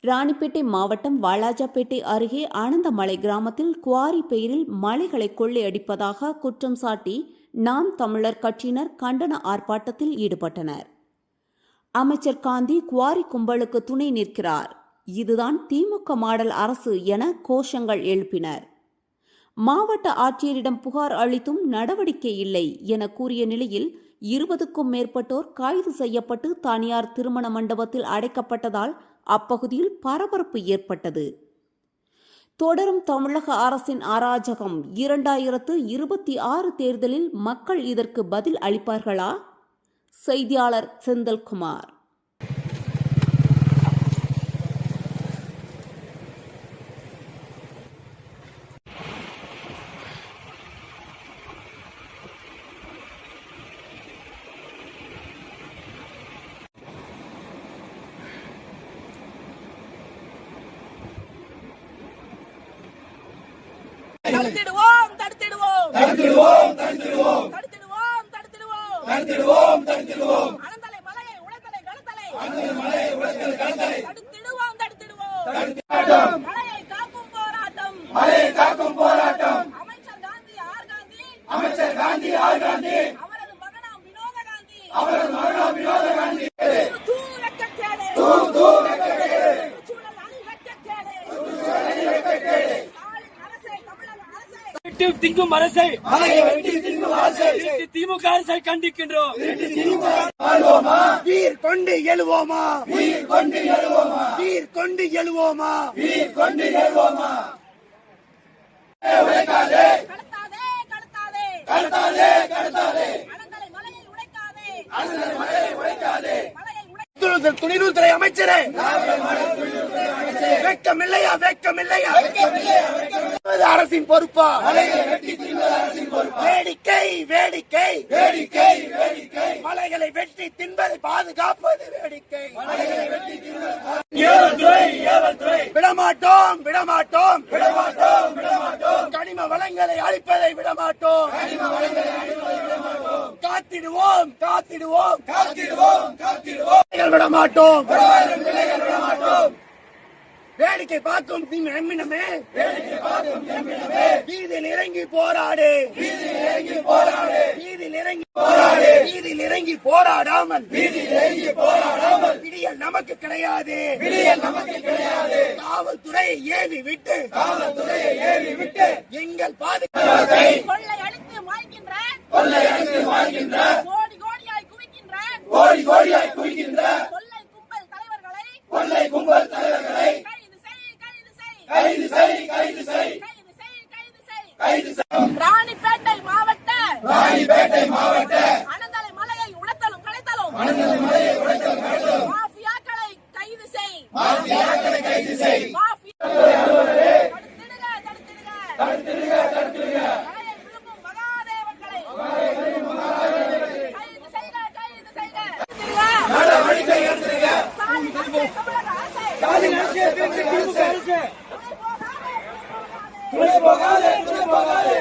ராணிப்பேட்டை மாவட்டம் வாலாஜாப்பேட்டை அருகே ஆனந்தமலை கிராமத்தில் குவாரி பெயரில் மலைகளை கொள்ளையடிப்பதாக குற்றம் சாட்டி நாம் தமிழர் கட்சியினர் கண்டன ஆர்ப்பாட்டத்தில் ஈடுபட்டனர். அமைச்சர் காந்தி குவாரி கும்பலுக்கு துணை நிற்கிறார், இதுதான் திமுக மாடல் அரசு என கோஷங்கள் எழுப்பினர். மாவட்ட ஆட்சியரிடம் புகார் அளித்தும் நடவடிக்கை இல்லை என கூறிய நிலையில் 20க்கும் மேற்பட்டோர் கைது செய்யப்பட்டு தனியார் திருமண மண்டபத்தில் அடைக்கப்பட்டதால் அப்பகுதியில் பரபரப்பு ஏற்பட்டது. தொடரும் தமிழக அரசின் அராஜகம். 2026 தேர்தலில் மக்கள் இதற்கு பதில் அளிப்பார்களா? செய்தியாளர் செந்தில்குமார். தடுத்திடுவோம் தடுத்திடுவோம் தடுத்திடுவோம் தடுத்திடுவோம் தடுத்திடுவோம் தடுத்திடுவோம் தடுத்திடுவோம் தடுத்திடுவோம் அனந்தலை மலையை உடைத்தலை கலத்தலை அனந்தலை மலையை உடைத்தலை கலத்தலை தடுத்திடுவோம் தடுத்திடுவோம் தடுத்திடுவோம் மலையை காக்கும் போராட்டம் மலையை காக்கும் போராட்டம் அமைச்சர் காந்தி ஆர் காந்தி அமைச்சர் காந்தி ஆர் காந்தி அவரது மகனாம் வினோத காந்தி அவரது மகனாம் வினோத காந்தி தூரக்கட்டேடே தூரக்கட்டேடே சூழல் அணிவட்டேடே சூழல் அணிவட்டேடே திங்கும் அரசை திமுக அரசை கண்டிக்கின்றோம். வீர் கொண்டு எழுவோமா வீர் கொண்டு எழுவோமா வீர் கொண்டு எழுவோமா வீர் கொண்டு எழுவோமா உடைக்காதே கடத்தாதே கடத்தாதே கடத்தாதே கடத்தாதே அனந்தலை மலையை உடைக்காதே அனந்தலை மலையை உடைக்காதே துணைநூல்துறை அமைச்சரே வெட்கமில்லையா வெட்கமில்லையா அரசின் பொறுப்பா வேடிக்கை வேடிக்கை வேடிக்கை வேடிக்கை மலைகளை வெட்டி தின்பதை பாதுகாப்பது வேடிக்கை விடமாட்டோம் விடமாட்டோம் விடமாட்டோம் விடமாட்டோம் கனிம வளங்களை அழிப்பதை விடமாட்டோம் காத்திடுவோம் காத்திடுவோம் காத்திடுவோம் காத்திடுவோம் விடமாட்டோம் விடமாட்டோம் வேடிக்கை பார்க்கும் எம்மினமே வீதியில் இறங்கி போராடு வீதியில் இறங்கி போராடு வீதியில் இறங்கி போராடு வீதியில் இறங்கி போராடாமல் வீதியில் இறங்கி போராடாமல் விடியல் நமக்கு கிடையாது விடியல் நமக்கு கிடையாது காவல்துறையை ஏவி விட்டு காவல்துறையை ஏவி விட்டு எங்கள் பாதுகாப்பை கொள்ளை அழித்து வாழ்கின்ற கொள்ளை அழித்து வாழ்கின்ற கோடி கோடியாய் குவிக்கின்ற கோடி கோடியாய் குவிக்கின்ற கொள்ளை கும்பல் தலைவர்களை கொள்ளை கும்பல் தலைவர்களை கைது செய் கைது செய் கைது செய் கைது செய் கைது செய் ராணிப்பேட்டை மாவட்ட அனந்தலை மலையை உடைத்தலும் கலைத்தலும் அனந்தலை மலையை உடைத்தலும் கலைத்தலும் மாஃபியாக்களை கைது செய் மாஃபியாக்களை கைது செய் தடுத்திடுக தடுத்திடுக தடுத்திடுக தடுத்திடுக மலையை விழுங்கும் மகாதேவன்களை கைது செய்க கைது செய்க நடவடிக்கை எடுத்துடுக தமிழக அரசே சாதி அரசே திமுக அரசே துணை போகாதே துணை போகாதே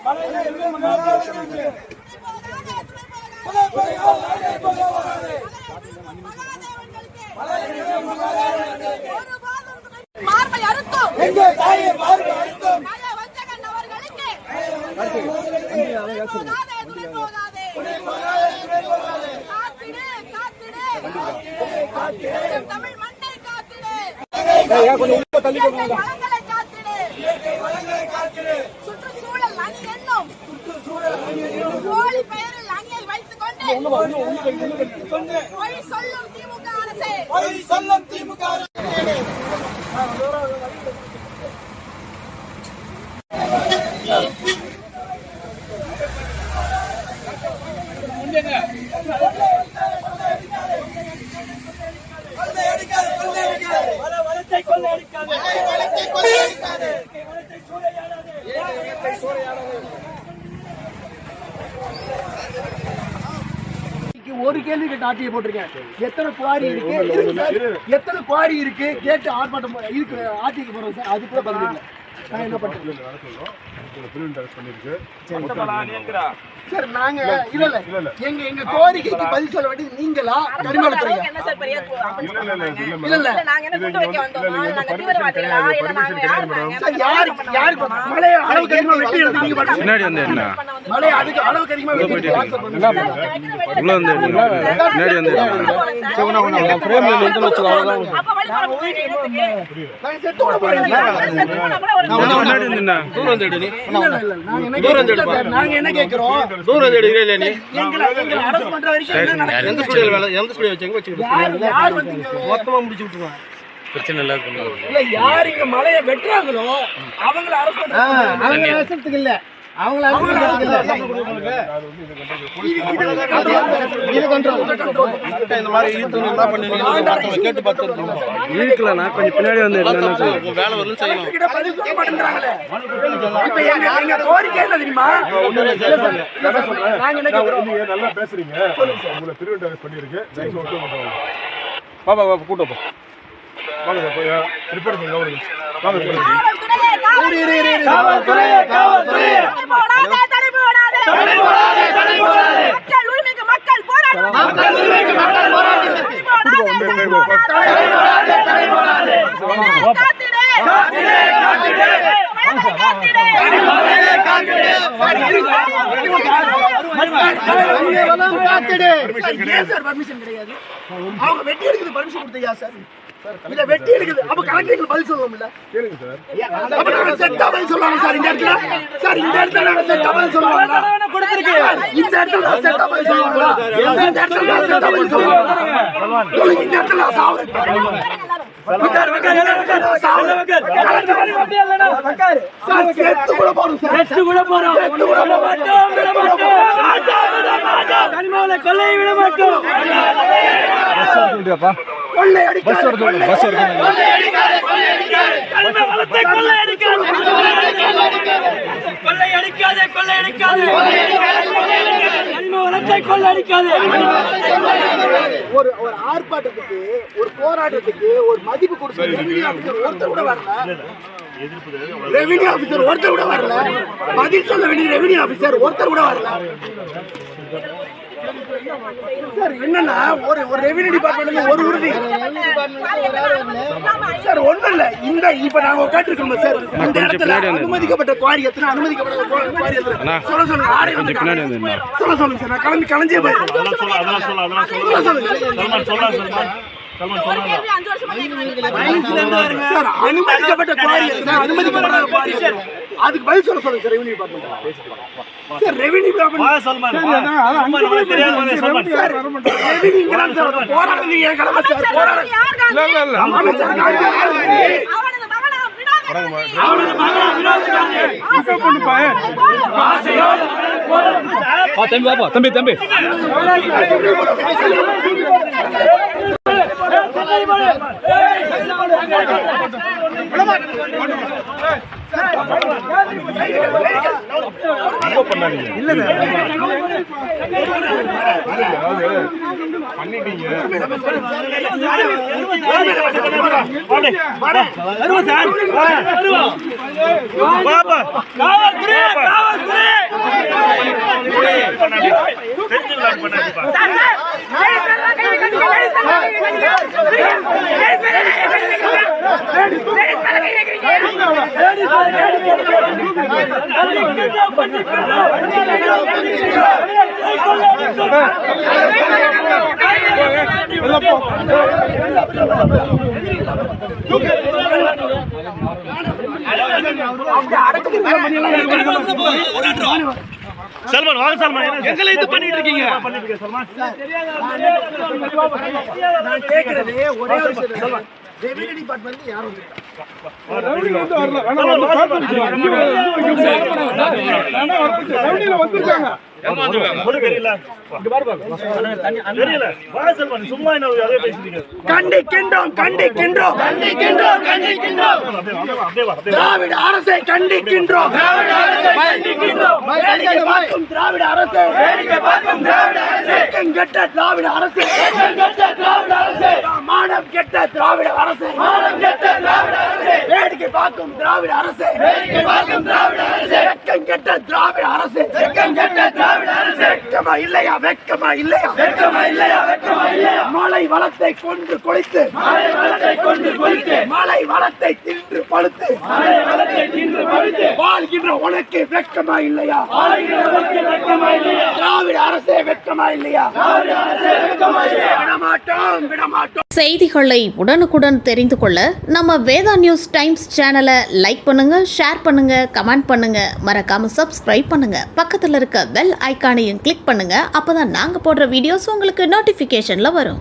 மலையில இருந்து மகாதேவனுக்கு துணை போகாதே போகாதே மலையில இருந்து மகாதேவனுக்கு மார்பை அறுத்தோம் எங்க தாயை மார்பை அறுத்தோம் நாய வஞ்சகன் அவர்களுக்கு போகாதே துணை போகாதே துணை போகாதே துணை போகாதே காத்திடு காத்திடு காத்திடு தமிழ் மண்ணை காத்திடு கொஞ்சம் தள்ளி போங்க சுற்றுச்சூழல் அணி என்னும் கோழி பெயரில் அணியை வைத்துக் கொண்டு பொய் சொல்லும் திமுக அரசே பொய் சொல்லும் திமுக அரசே ஒரு கேள்வி கேட்டு ஆட்சியை போட்டிருக்கேன். எத்தனை குவாரி இருக்கு, எத்தனை குவாரி இருக்கு கேட்டு ஆர்ப்பாட்டம் இருக்கு ஆட்சிக்கு போறோம் சார். அது கூட பதில் இல்லை. நான் என்ன பண்றேன் பண்ணிருக்கு. சார் நாங்க இல்ல எங்க கோரிக்கைக்கு பதில் சொல்ல வேண்டியது நீங்களா கனிமவளத்துறையா? இல்ல சார் யாருக்கு மழை அளவுக்கு அதிகமா வெட்டி எடுத்து நீங்க பண்றீங்க? பின்னாடி வந்து என்ன மழை அதுக்கு அளவுக்கு அதிகமா வெட்டி எடுத்து வாட்ஸ்அப் பண்ணுங்க. உள்ள வந்து பின்னாடி வந்து ஃப்ரேம்ல நின்று வச்சு அவ்வளவுதான். நான் செத்து கூட போறேன். பின்னாடி வந்து என்ன தூரம் தேடு நீ. நாங்க என்ன கேக்குறோம்? தூரம் தேடு இல்ல நீ. எங்களை அரெஸ்ட் பண்ற வரைக்கும் என்ன நடக்குது? எந்த ஸ்டுடியோல வேலை எந்த ஸ்டுடியோ வச்சு எங்க வச்சிருக்கீங்க? யார் வந்தீங்க? மொத்தமா முடிச்சு விட்டுருவாங்க. பிரச்சனை இல்லாத இல்ல யார் இங்க மலையை வெட்டுறாங்களோ அவங்கள அரெஸ்ட் பண்றாங்க. அவங்க அரெஸ்ட்க்கு இல்ல. அவங்கள அரெஸ்ட் இல்ல. இது கண்ட்ரோல். இந்த மாதிரி ஈத்துன்னு என்ன பண்ணுவீங்க? வார்த்தை கேட்டு பார்த்து வீட்டுல நான் கொஞ்சம் பின்னாடி வந்து என்னன்னு சொல்லுங்க. வேலை வரலும் செய்யணும். கிட்ட பதில் சொல்ல மாட்டேங்கறாங்களே. இப்ப எங்க கோரிக்கை என்ன தெரியுமா? நாங்க என்ன கேக்குறோம்? நீங்க நல்லா பேசுறீங்க. உங்களை பிரிவென்ட் அரெஸ்ட் பண்ணிருக்கு. லைன்ல வந்து பாபா பாபா கூட்ட போ. வாங்க போய் ரிப்போர்ட் பண்ணுங்க அவருக்கு. வாங்க போய். காவல்துறை மக்கள் உரிமைக்கு மக்கள் போராட்டம் அவங்க வெட்டி எடுக்குது பர்மிஷன் கொடுத்தையா சார்? இல்ல வெட்டி எடுக்குது அப்ப கலெக்டருக்கு பதில் சொல்லணும்ல? கேளுங்க சார். அப்ப நாங்க செட்டா பதில் சொல்லலாம் சார் இந்த இடத்துல. சார் இந்த இடத்துல நாங்க செட்டா பதில் சொல்லலாம். இந்த இடத்துல நான் செட்டா பதில் சொல்லலாம். இந்த இடத்துல நான் செட்டா பதில் சொல்லலாம். இந்த இடத்துல நான் சாவு. சார் செத்து கூட போறோம் சார். செத்து கூட போறோம். செத்து கூட மாட்டோம். கனிமவள கொள்ளை விட மாட்டோம். கொள்ளை அடிக்காத பஸ் வருது. கனிமவளத்தை கொள்ளை அடிக்காத கொள்ளை அடிக்காதே கொள்ளை அடிக்காதே கனிமவளத்தை கொள்ளை அடிக்காதே. ஒரு ஆர்ப்பாட்டத்துக்கு ஒரு போராட்டத்துக்கு ஒரு மதிப்பு கொடுத்து ரெவென்யூ ஆபீசர் ஒருத்தர் கூட வரல. ரெவென்யூ ஆபீசர் ஒருத்தர் கூட வரல. பதில் சொல்ல வேண்டிய ரெவென்யூ ஆபீசர் ஒருத்தர் கூட வரல. சார் என்னன்னா ஒரு ரெவென்யூ டிபார்ட்மெண்ட்ல ஒரு உறுதி சார் ஒண்ணும் இல்ல. இந்த இப்ப நாங்க உட்காந்துருக்கோம் சார் இந்த இடத்துல அனுமதிக்கப்பட்ட குவாரி எத்தனை அனுமதிக்கப்பட்ட குவாரி எத்தனை சொல்ல சொல்லுங்க. ஆடை வந்து சொல்ல சொல்லுங்க சார். நான் கிளம்பி கலைஞ்சே போயிருக்கேன். சார் அனுமதிக்கப்பட்ட குவாரி சார் அனுமதிக்கப்பட்ட குவாரி அதுக்கு பதில் சொல்ல சொல்லுங்க sir. Revenue department sir revenue department போராடுறது என் கடமை சார். தம்பி பாப்பா தம்பி தம்பி சல்மான் வாங்க சல்மான் எங்களை இது பண்ணிட்டு இருக்கீங்க. நான் கேக்குறது ஒரே ஒரு விஷயம். ரெவென்யூ டிபார்ட்மெண்ட் யார் வந்திருக்காங்க? கண்டிக்கின்றோம் கண்டிக்கின்றோம் கண்டிக்கின்றோம் கண்டிக்கின்றோம் திராவிட அரசை கண்டிக்கின்றோம் வேடிக்கை பார்க்கும் திராவிட அரசு கெட்ட திராவிட அரசு மானம் கெட்ட திராவிட அரசு வேடிக்கை பார்க்கும் திராவிட அரசு வெக்கம் கெட்ட திராவிட அரசு வெக்கமா இல்லையா வெக்கமா இல்லையா மழை வளத்தை கொண்டு கொளித்து மழை வளத்தை தின்று பழுத்து வாழ்கின்ற உனக்கு வெக்கமா இல்லையா திராவிட அரசே வெக்கமா இல்லையா விடமாட்டோம் விடமாட்டோம். செய்திகளை உடனுக்குடன் தெரிந்து கொள்ள நம்ம வேதா நியூஸ் டைம்ஸ் சேனலை லைக் பண்ணுங்க, ஷேர் பண்ணுங்க, கமெண்ட் பண்ணுங்க, மறக்காம சப்ஸ்கிரைப் பண்ணுங்க. பக்கத்துல இருக்க பெல் ஐகானையும் கிளிக் பண்ணுங்க. அப்பதான் நாங்க போடுற வீடியோஸ் உங்களுக்கு நோட்டிபிகேஷன்ல வரும்.